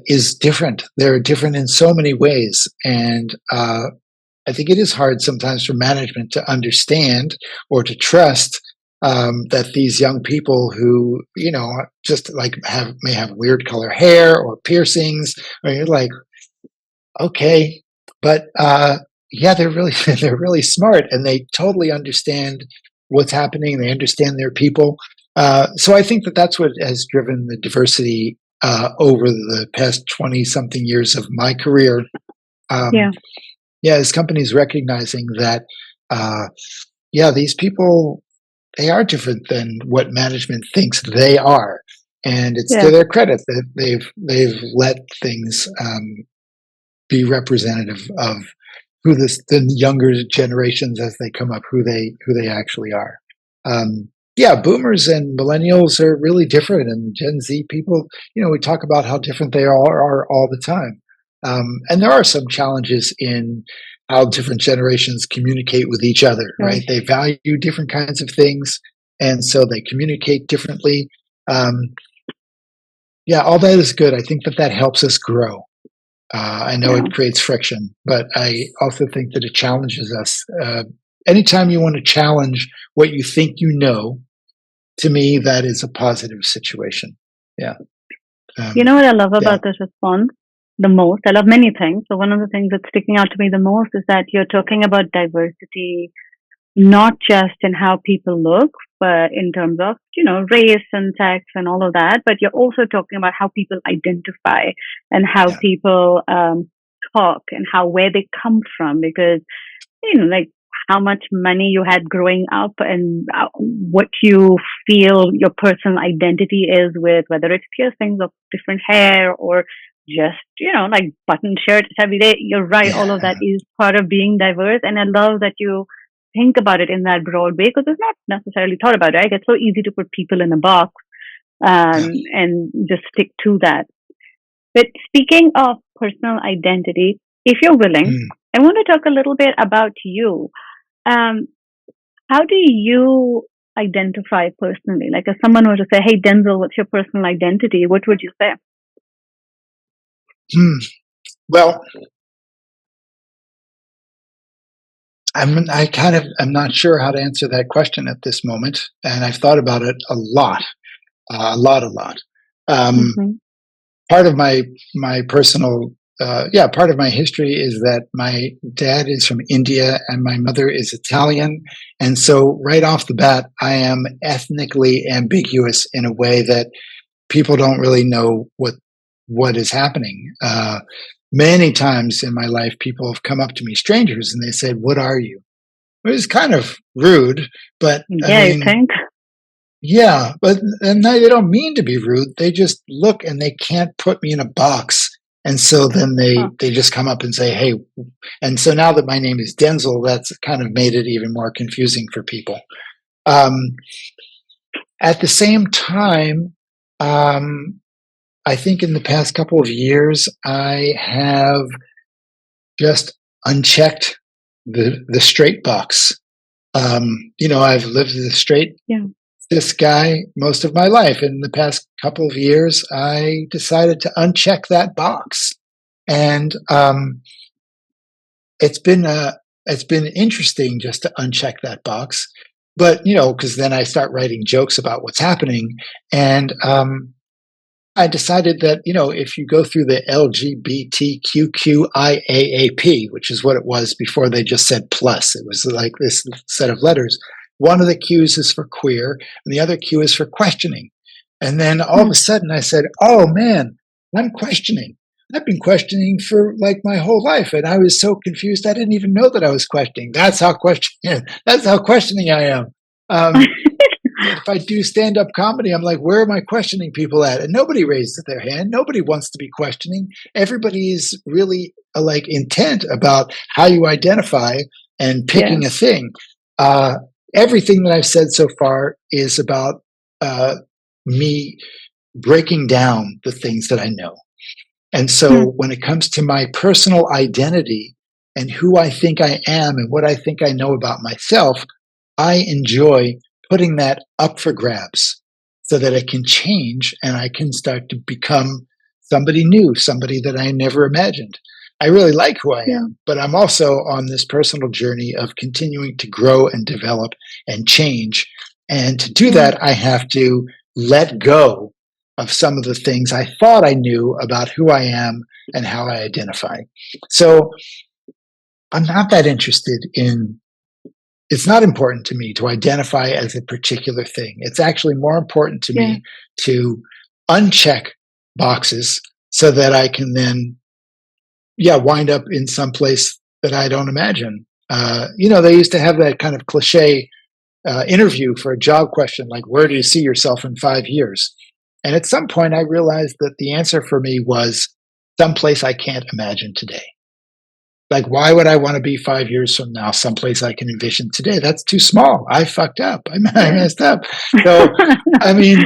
is different. They're different in so many ways. And I think it is hard sometimes for management to understand or to trust that these young people who, just like may have weird color hair or piercings, or you're like, okay, but yeah, they're really they're really smart and they totally understand what's happening. They understand their people. So I think that that's what has driven the diversity over the past 20 something years of my career. Um, Yeah, yeah, as companies recognizing that, uh, yeah, these people, they are different than what management thinks they are, and it's to yeah, their credit that they've let things be representative of the younger generations as they come up, who they actually are. Yeah, boomers and millennials are really different, and Gen Z people, we talk about how different they are all the time. And there are some challenges in how different generations communicate with each other, sure. right? They value different kinds of things, and so they communicate differently. Um, yeah, all that is good. I think that helps us grow. I know Yeah. it creates friction, but I also think that it challenges us. Anytime you want to challenge what you think you know, to me, that is a positive situation. Yeah. You Um, know what I love yeah. about this response the most? I love many things. So one of the things that's sticking out to me the most is that you're talking about diversity not just in how people look, but in terms of, race and sex and all of that. But you're also talking about how people identify and how Yeah. people talk and where they come from. Because, like, how much money you had growing up and what you feel your personal identity is with, whether it's piercings or different hair or just, like button shirts every day. You're right. All of that Yeah. is part of being diverse. And I love that you think about it in that broad way because it's not necessarily thought about, right? It's so easy to put people in a box Yeah. and just stick to that. But speaking of personal identity, if you're willing, Mm. I want to talk a little bit about you. Um, how do you identify personally? Like, if someone were to say, "Hey, Denzel, what's your personal identity?" What would you say? Hmm. Well, I'm not sure how to answer that question at this moment, and I've thought about it a lot, a lot. Um, Mm-hmm. Part of my personal part of my history is that my dad is from India and my mother is Italian, and so right off the bat, I am ethnically ambiguous in a way that people don't really know what is happening. Many times in my life, people have come up to me, strangers, and they said, "What are you?" It was kind of rude, but I Yeah, you mean, think? yeah, but and they don't mean to be rude. They just look and they can't put me in a box. And so then Huh. they just come up and say, "Hey," and so now that my name is Denzel, that's kind of made it even more confusing for people. Um, at the same time, um, I think in the past couple of years, I have just unchecked the straight box. I've lived as a straight Yeah. this guy most of my life. In the past couple of years, I decided to uncheck that box, and it's been it's been interesting just to uncheck that box. But because then I start writing jokes about what's happening, and I decided that if you go through the LGBTQIAAP, which is what it was before they just said plus, it was like this set of letters. One of the Q's is for queer, and the other Q is for questioning. And then all of Hmm. a sudden, I said, "Oh man, I'm questioning. I've been questioning for like my whole life, and I was so confused. I didn't even know that I was questioning. That's how questioning. That's how questioning I am." Um, if I do stand up comedy, I'm like, where am I questioning people at? And nobody raises their hand. Nobody wants to be questioning. Everybody is really like intent about how you identify and Yeah. picking a thing. Uh, Everything that I've said so far is about uh, me breaking down the things that I know. And Hmm. so when it comes to my personal identity and who I think I am and what I think I know about myself, I enjoy putting that up for grabs so that it can change and I can start to become somebody new, somebody that I never imagined. I really like who I Yeah. am, but I'm also on this personal journey of continuing to grow and develop and change. And to do Yeah. that, I have to let go of some of the things I thought I knew about who I am and how I identify. So I'm not that interested in it's not important to me to identify as a particular thing. It's actually more important to Yeah. me to uncheck boxes so that I can then, yeah, wind up in some place that I don't imagine. They used to have that kind of cliche interview for a job question, like, where do you see yourself in 5 years? And at some point, I realized that the answer for me was someplace I can't imagine today. Like, why would I want to be 5 years from now, someplace I can envision today? That's too small. I fucked up. I Yeah. messed up. So, I mean,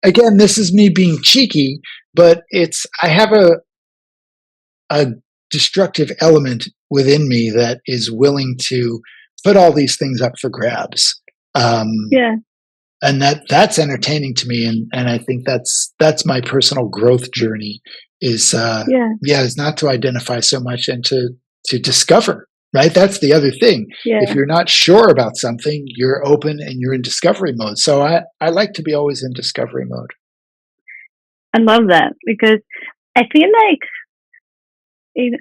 again, this is me being cheeky, but I have a destructive element within me that is willing to put all these things up for grabs. Um, Yeah. and that's entertaining to me. And I think that's my personal growth journey is, Yeah. is not to identify so much and to discover, right? That's the other thing. If Yeah. you're not sure about something, you're open and you're in discovery mode. So I like to be always in discovery mode. I love that because I feel like it,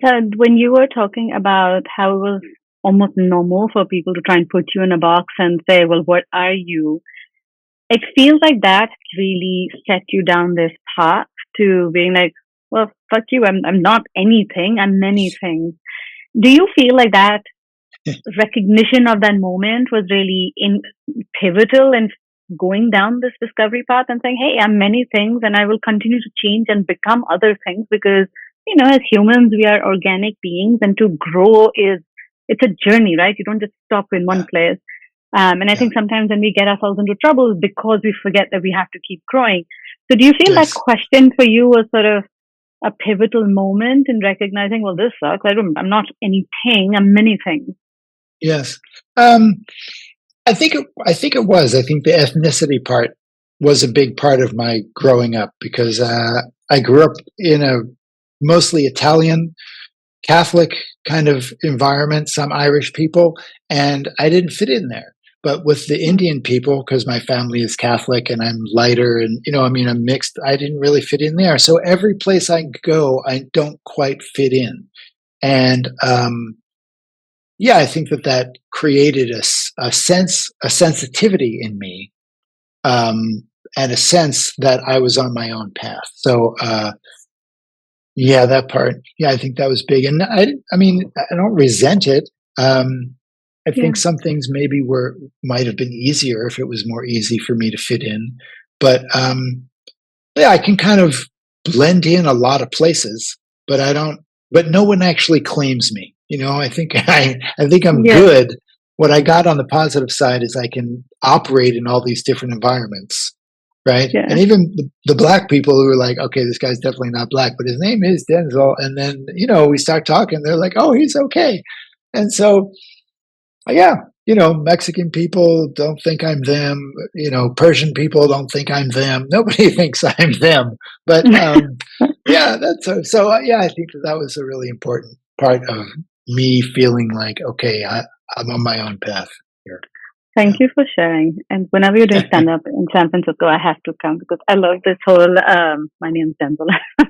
so when you were talking about how it was almost normal for people to try and put you in a box and say, well, what are you? It feels like that really set you down this path to being like, well, fuck you. I'm not anything. I'm many things. Do you feel like that recognition of that moment was really pivotal in going down this discovery path and saying, hey, I'm many things and I will continue to change and become other things because, as humans, we are organic beings and to grow it's a journey, right? You don't just stop in one Yeah, place. And I yeah, think sometimes when we get ourselves into trouble because we forget that we have to keep growing. So do you feel that yes, question for you was sort of a pivotal moment in recognizing, well, this sucks. I'm not anything. I'm many things. yes. I think it was. I think the ethnicity part was a big part of my growing up because I grew up in a mostly Italian Catholic kind of environment, some Irish people, and I didn't fit in there. But with the Mm. Indian people, because my family is Catholic and I'm lighter and, I'm mixed, I didn't really fit in there. So every place I go, I don't quite fit in. And yeah, I think that created a sense, a sensitivity in me, um, and a sense that I was on my own path. So, yeah, that part. Yeah, I think that was big, and I mean, I don't resent it. I Yeah. think some things maybe might have been easier if it was more easy for me to fit in, but yeah, I can kind of blend in a lot of places, but I don't. But no one actually claims me. I think I think I'm Yeah. good. What I got on the positive side is I can operate in all these different environments, right? Yeah. And even the black people who are like, okay, this guy's definitely not black, but his name is Denzel, and then we start talking, they're like, oh, he's okay, and so yeah, Mexican people don't think I'm them. Persian people don't think I'm them. Nobody thinks I'm them. But yeah, yeah, I think that was a really important part of me feeling like, okay, I'm on my own path here. Thank you for sharing. And whenever you're doing stand up in San Francisco, I have to come because I love this whole my name's Denzil.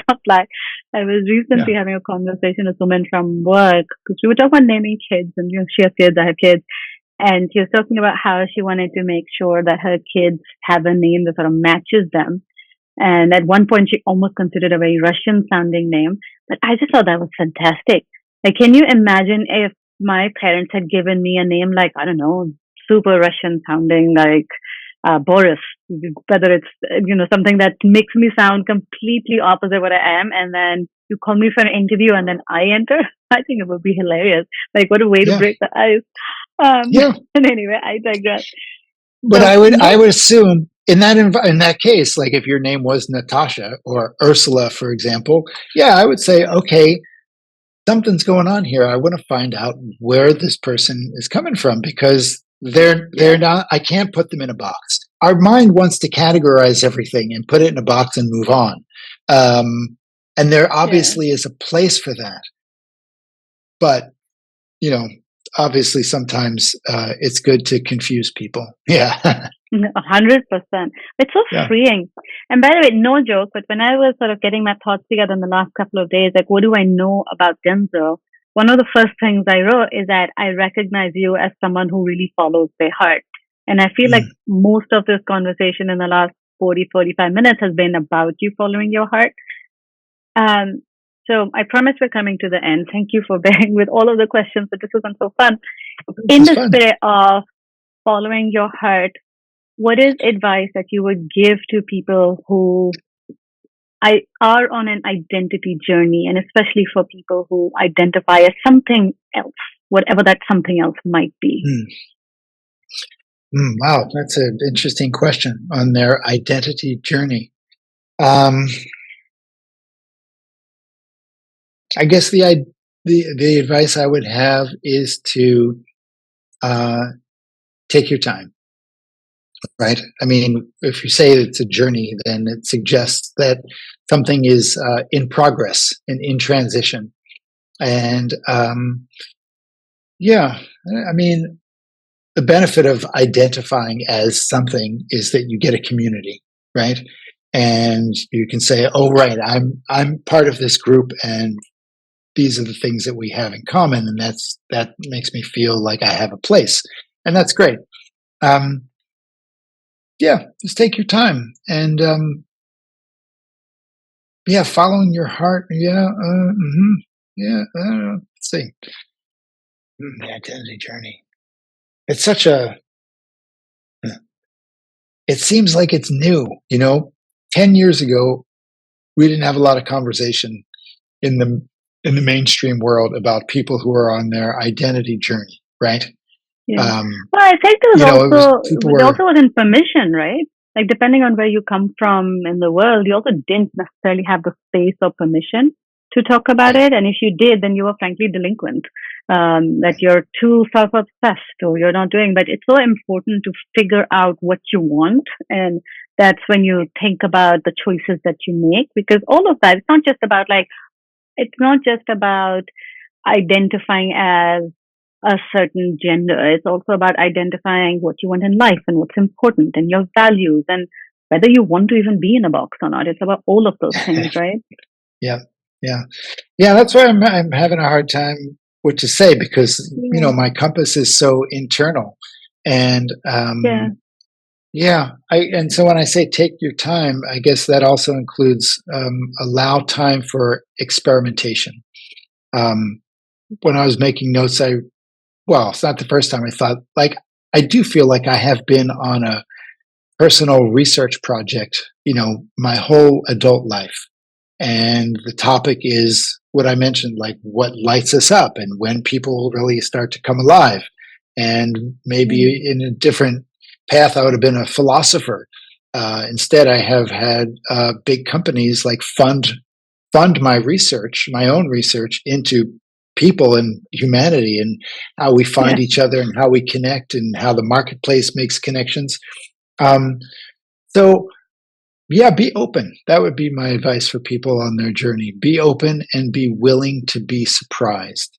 Not like I was Yeah, recently having a conversation with a woman from work because we were talking about naming kids and she has kids, I have kids. And she was talking about how she wanted to make sure that her kids have a name that sort of matches them. And at one point, she almost considered a very Russian sounding name. But I just thought that was fantastic. Like, can you imagine if my parents had given me a name like, I don't know, super Russian sounding, like Boris, whether it's, something that makes me sound completely opposite what I am. And then you call me for an interview and then I enter. I think it would be hilarious. Like, what a way to yeah, break the ice. Um, yeah. and anyway, I digress. But So, I would assume in that case, like if your name was Natasha or Ursula, for example, yeah, I would say, okay, something's going on here. I want to find out where this person is coming from because they're yeah, not. I can't put them in a box. Our mind wants to categorize everything and put it in a box and move on. And there yeah. obviously is a place for that, but you know, obviously sometimes it's good to confuse people. Yeah, 100%. It's so yeah. freeing. And by the way, no joke, but when I was sort of getting my thoughts together in the last couple of days, like, what do I know about Denzel? One of the first things I wrote is that I recognize you as someone who really follows their heart. And I feel like Mm, most of this conversation in the last 45 minutes has been about you following your heart. Um, so I promise we're coming to the end. Thank you for bearing with all of the questions, but this was so fun. this In is the fun. spirit of following your heart, what is advice that you would give to people who are on an identity journey, and especially for people who identify as something else, whatever that something else might be? Mm, wow, that's an interesting question on their identity journey. Um, I guess the advice I would have is to uh, take your time. Right? I mean, if you say it's a journey, then it suggests that something is in progress and in transition. And yeah, I mean, the benefit of identifying as something is that you get a community, right? And you can say, "Oh, right, I'm part of this group, and these are the things that we have in common, and that makes me feel like I have a place," and that's great. Um, yeah, just take your time and yeah, following your heart. Yeah, yeah. Let's see. The identity journey. It's such a, it seems like it's new, 10 years ago, we didn't have a lot of conversation in the mainstream world about people who are on their identity journey, right? Yeah. Um, Well, I think it was people it were also wasn't permission, right? Like depending on where you come from in the world, you also didn't necessarily have the space or permission to talk about right, it. And if you did, then you were frankly delinquent. That you're too self-obsessed or you're not doing. But it's so important to figure out what you want, and that's when you think about the choices that you make, because all of that, it's not just about identifying as a certain gender. It's also about identifying what you want in life and what's important and your values and whether you want to even be in a box or not. It's about all of those things, right? yeah, yeah, yeah. That's why I'm having a hard time what to say because Yeah. my compass is so internal, and Yeah. yeah. And so when I say take your time, I guess that also includes allow time for experimentation. Um, when I was making notes, well, it's not the first time I thought like I do feel like I have been on a personal research project, my whole adult life. And the topic is what I mentioned, like what lights us up and when people really start to come alive. And maybe in a different path, I would have been a philosopher. Instead, I have had big companies like fund my research, my own research into people and humanity and how we Yeah. find each other and how we connect and how the marketplace makes connections. Um, so yeah, be open. That would be my advice for people on their journey. Be open and be willing to be surprised.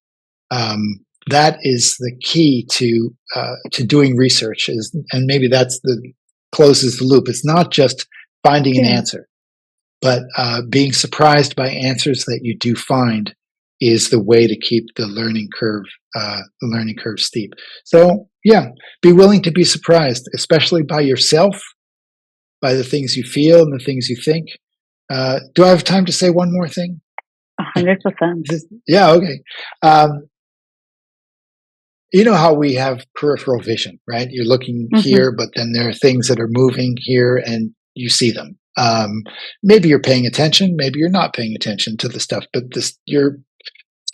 That is the key to doing research. And maybe that's the closes the loop. It's not just finding an Yeah. answer, but being surprised by answers that you do find is the way to keep the learning curve steep. So yeah, be willing to be surprised, especially by yourself, by the things you feel and the things you think. Do I have time to say one more thing? 100%. Yeah, okay. You know how we have peripheral vision, right? You're looking Mm-hmm. here, but then there are things that are moving here and you see them. Maybe you're paying attention, maybe you're not paying attention to the stuff, but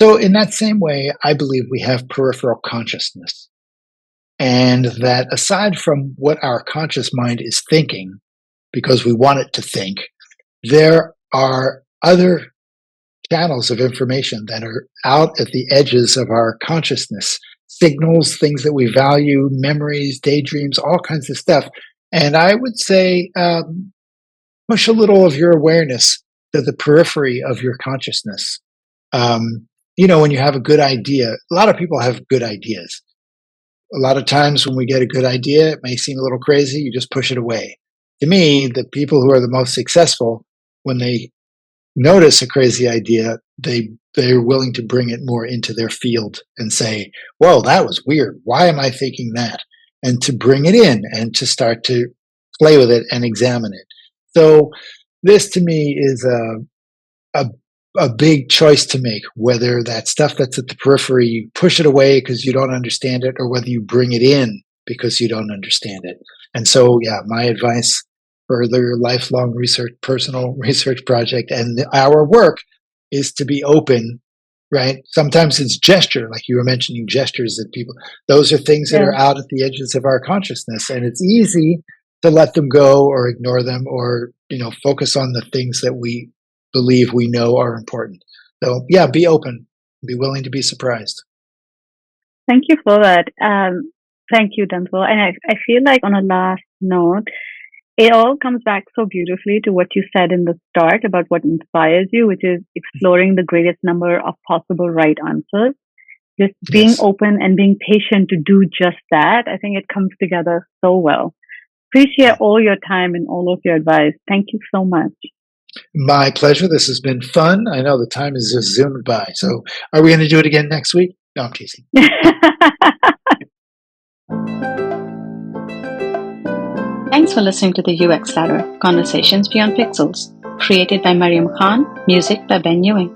so in that same way, I believe we have peripheral consciousness. And that aside from what our conscious mind is thinking, because we want it to think, there are other channels of information that are out at the edges of our consciousness, signals, things that we value, memories, daydreams, all kinds of stuff. And I would say push a little of your awareness to the periphery of your consciousness. When you have a good idea, a lot of people have good ideas. A lot of times when we get a good idea, it may seem a little crazy, you just push it away. To me, the people who are the most successful, when they notice a crazy idea, they're willing to bring it more into their field and say, "Whoa, that was weird. Why am I thinking that?" And to bring it in and to start to play with it and examine it. So this to me is a a big choice to make, whether that stuff that's at the periphery, you push it away because you don't understand it, or whether you bring it in because you don't understand it. And so, yeah, my advice for their lifelong research, personal research project and our work is to be open, right? Sometimes it's gesture, like you were mentioning gestures that people, those are things that Yeah. are out at the edges of our consciousness. And it's easy to let them go or ignore them or, focus on the things that we believe we know are important. So yeah, be open, be willing to be surprised. Thank you for that. Thank you, Denzil. And I feel like on a last note, it all comes back so beautifully to what you said in the start about what inspires you, which is exploring the greatest number of possible right answers. Just being Yes. open and being patient to do just that. I think it comes together so well. Appreciate Yeah. all your time and all of your advice. Thank you so much. My pleasure. This has been fun. I know the time is just zoomed by. So are we going to do it again next week? No, I'm teasing. Thanks for listening to the UX Ladder, Conversations Beyond Pixels, created by Mariam Khan, music by Ben Ewing.